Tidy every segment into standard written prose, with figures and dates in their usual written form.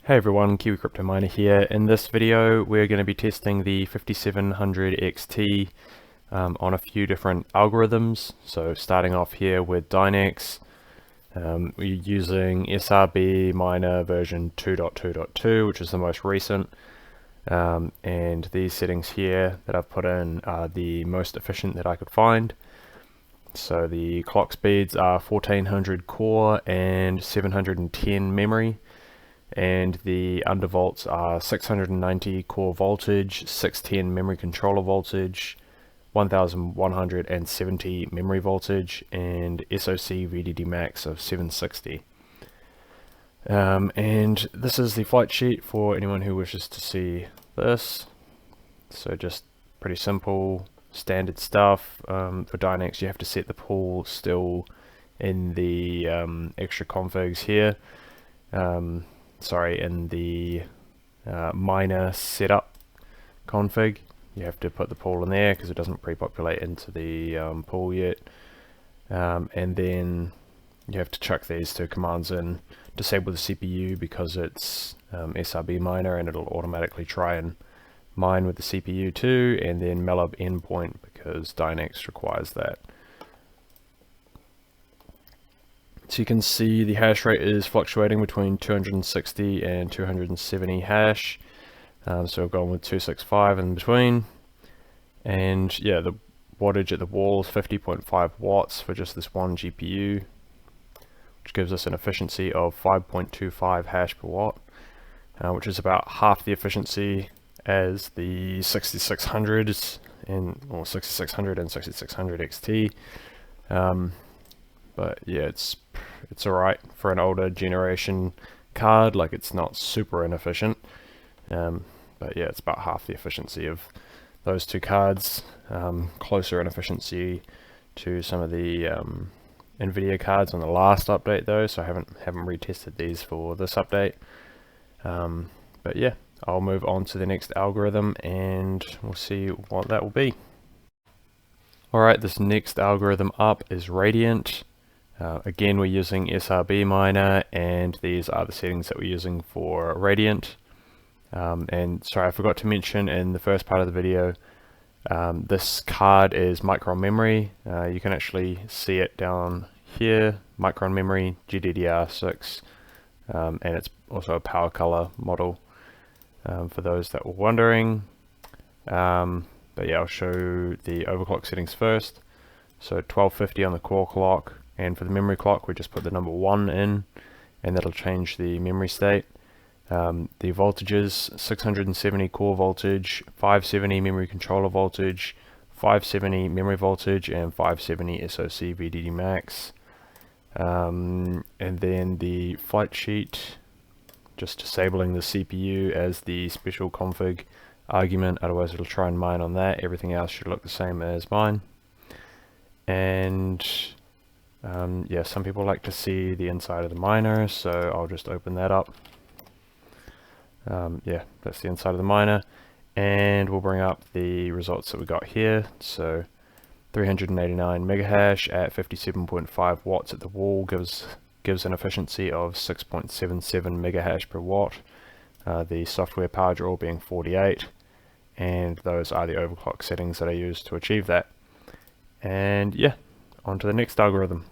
Hey everyone, Kiwi Crypto Miner here. In this video we're going to be testing the 5700 XT on a few different algorithms. So starting off here with Dynex, we're using SRB miner version 2.2.2, which is the most recent, and these settings here that I've put in are the most efficient that I could find. So the clock speeds are 1400 core and 710 memory. And the undervolts are 690 core voltage, 610 memory controller voltage, 1170 memory voltage, and SoC VDD max of 760. And this is the flight sheet for anyone who wishes to see this. So just pretty simple, standard stuff. For Dynex you have to set the pool still in the extra configs here. In the miner setup config, you have to put the pool in there because it doesn't pre-populate into the pool yet, and then you have to chuck these two commands in: disable the CPU because it's SRB miner and it'll automatically try and mine with the CPU too, and then mellab endpoint because Dynex requires that. So you can see the hash rate is fluctuating between 260 and 270 hash. So I've gone with 265 in between. And yeah, the wattage at the wall is 50.5 watts for just this one GPU, which gives us an efficiency of 5.25 hash per watt, which is about half the efficiency as the 6600s or 6600 and 6600 XT. But yeah, it's alright for an older generation card. Like, it's not super inefficient, but yeah, it's about half the efficiency of those two cards. Closer in efficiency to some of the Nvidia cards on the last update though, so I haven't retested these for this update. But yeah, I'll move on to the next algorithm and we'll see what that will be. Alright, this next algorithm up is Radiant. Again, we're using SRB miner, and these are the settings that we're using for Radiant. And sorry, I forgot to mention in the first part of the video, this card is Micron memory. You can actually see it down here, Micron memory, GDDR6, and it's also a power color model, for those that were wondering. But yeah, I'll show the overclock settings first. So 1250 on the core clock. And for the memory clock, we just put the number 1 in, and that'll change the memory state. The voltages: 670 core voltage, 570 memory controller voltage, 570 memory voltage, and 570 SoC VDD max. And then the flight sheet, just disabling the CPU as the special config argument, otherwise it'll try and mine on that. Everything else should look the same as mine. And yeah, some people like to see the inside of the miner, so I'll just open that up. Yeah, that's the inside of the miner, and we'll bring up the results that we got here. So 389 megahash at 57.5 watts at the wall gives an efficiency of 6.77 megahash per watt. The software power draw being 48, and those are the overclock settings that I used to achieve that. And yeah, on to the next algorithm.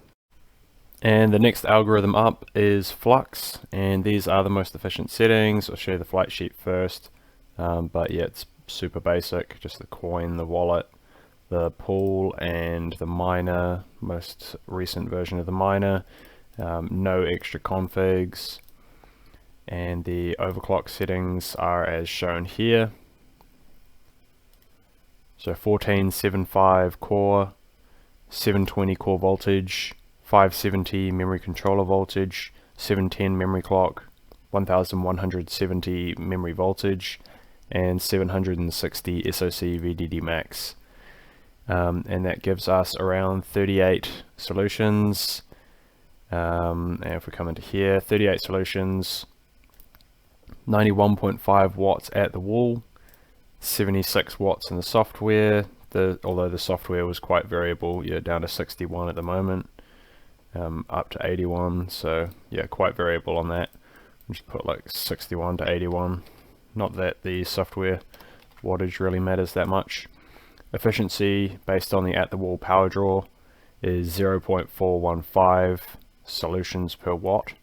And the next algorithm up is Flux, and these are the most efficient settings. I'll show you the flight sheet first, but yeah, it's super basic, just the coin, the wallet, the pool, and the miner, most recent version of the miner. No extra configs, and the overclock settings are as shown here. So 1475 core, 720 core voltage, 570 memory controller voltage, 710 memory clock, 1170 memory voltage, and 760 SoC VDD max. And that gives us around 38 solutions. And if we come into here, 38 solutions, 91.5 watts at the wall, 76 watts in the software. Although the software was quite variable, yeah, down to 61 at the moment, up to 81, so yeah, quite variable on that. Just put like 61 to 81. Not that the software wattage really matters that much. Efficiency based on the at the wall power draw is 0.415 solutions per watt.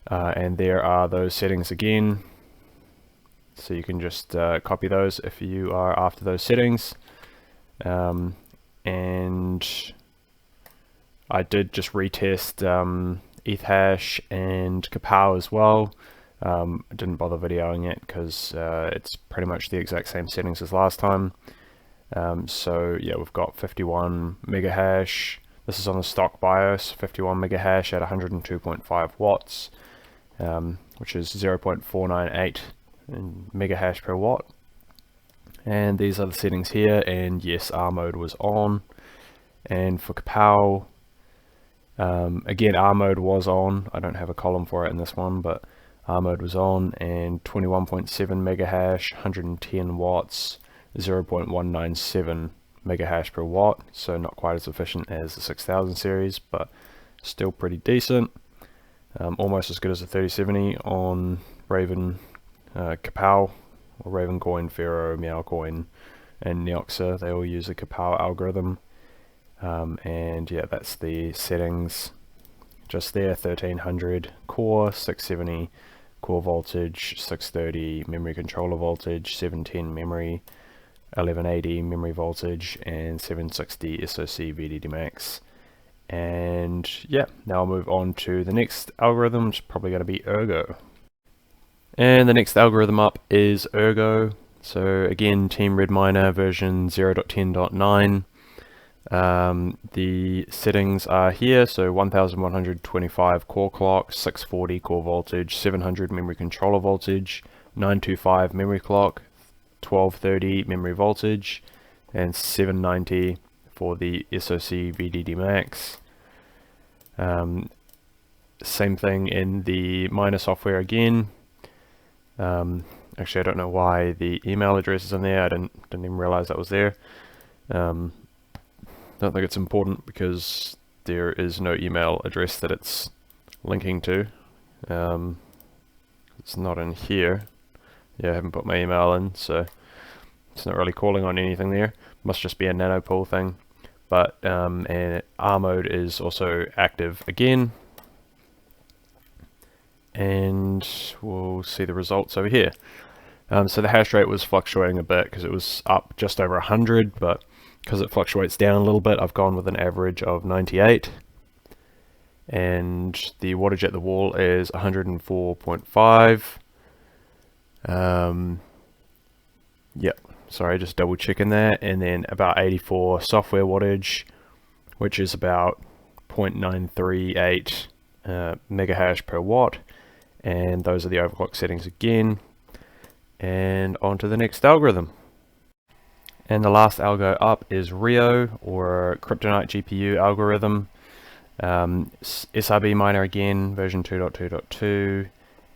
And there are those settings again. So you can just copy those if you are after those settings. And I did just retest Ethash and Kapow as well. I didn't bother videoing it because it's pretty much the exact same settings as last time. So yeah, we've got 51 mega hash. This is on the stock BIOS, 51 mega hash at 102.5 watts, which is 0.498 mega hash per watt. And these are the settings here, and yes, R mode was on. And for Kapow, again, R mode was on. I don't have a column for it in this one, but R mode was on, and 21.7 mega hash, 110 watts, 0.197 mega hash per watt. So not quite as efficient as the 6000 series, but still pretty decent. Almost as good as the 3070 on Raven Kapow, or Raven Coin, Pharaoh, Meow Coin, and Neoxa. They all use a Kapow algorithm. And yeah, that's the settings just there. 1300 core, 670 core voltage, 630 memory controller voltage, 710 memory, 1180 memory voltage, and 760 SoC VDD max. And yeah, now I'll move on to the next algorithm, which is probably going to be Ergo. And the next algorithm up is Ergo. So again, Team Red Miner version 0.10.9. The settings are here, so 1125 core clock, 640 core voltage, 700 memory controller voltage, 925 memory clock, 1230 memory voltage, and 790 for the SoC VDD max. Same thing in the miner software again. Actually, I don't know why the email address is in there. I didn't even realize that was there. Don't think it's important because there is no email address that it's linking to. It's not in here. Yeah, I haven't put my email in, so it's not really calling on anything there. Must just be a nanopool thing. But and R mode is also active again. And we'll see the results over here. So the hash rate was fluctuating a bit because it was up just over 100, but because it fluctuates down a little bit, I've gone with an average of 98. And the wattage at the wall is 104.5. Yep, sorry, just double checking that. And then about 84 software wattage, which is about 0.938 mega hash per watt. And those are the overclock settings again. And on to the next algorithm. And the last algo up is Rio, or Kryptonite GPU algorithm. SRB miner again, version 2.2.2.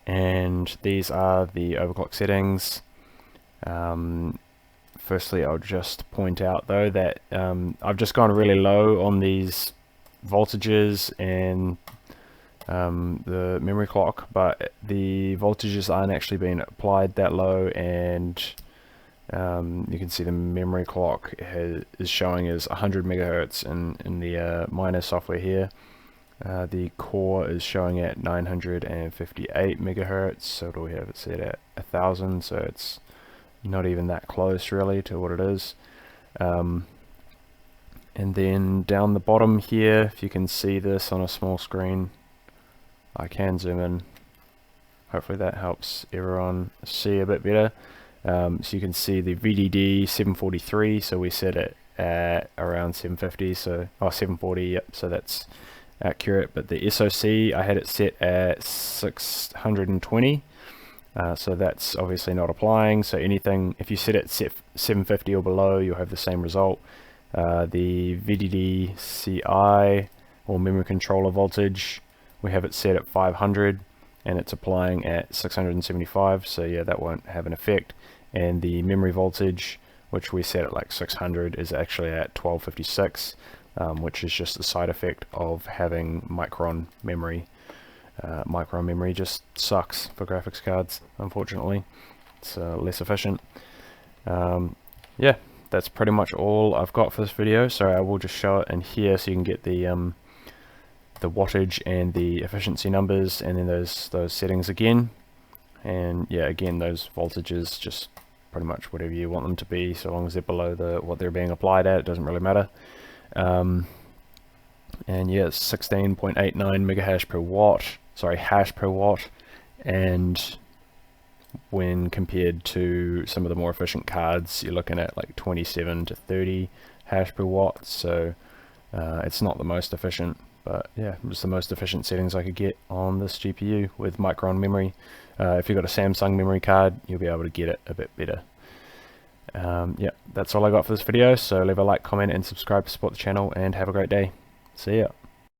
And these are the overclock settings. Firstly, I'll just point out though that I've just gone really low on these voltages and the memory clock, but the voltages aren't actually being applied that low, and you can see the memory clock is showing as 100 megahertz in the miner software here. The core is showing at 958 megahertz, so we have it set at 1000, so it's not even that close really to what it is. And then down the bottom here, if you can see this on a small screen, I can zoom in. Hopefully that helps everyone see a bit better. So you can see the VDD 743, so we set it at around 750, so 740, yep, so that's accurate. But the SoC, I had it set at 620, so that's obviously not applying. So anything, if you set it 750 or below, you'll have the same result. The VDD CI, or memory controller voltage, we have it set at 500 and it's applying at 675, so yeah, that won't have an effect. And the memory voltage, which we set at like 600, is actually at 1256, which is just a side effect of having Micron memory Micro memory just sucks for graphics cards, unfortunately. It's less efficient. Yeah, that's pretty much all I've got for this video, so I will just show it in here so you can get the wattage and the efficiency numbers, and then those settings again. And yeah, again, those voltages, just pretty much whatever you want them to be, so long as they're below what they're being applied at, it doesn't really matter. And yeah, it's 16.89 megahash per watt, sorry, hash per watt, and when compared to some of the more efficient cards, you're looking at like 27 to 30 hash per watt, so it's not the most efficient, but yeah, it was the most efficient settings I could get on this GPU with Micron memory. If you've got a Samsung memory card, you'll be able to get it a bit better. Yeah, that's all I got for this video, so leave a like, comment and subscribe to support the channel, and have a great day. See ya.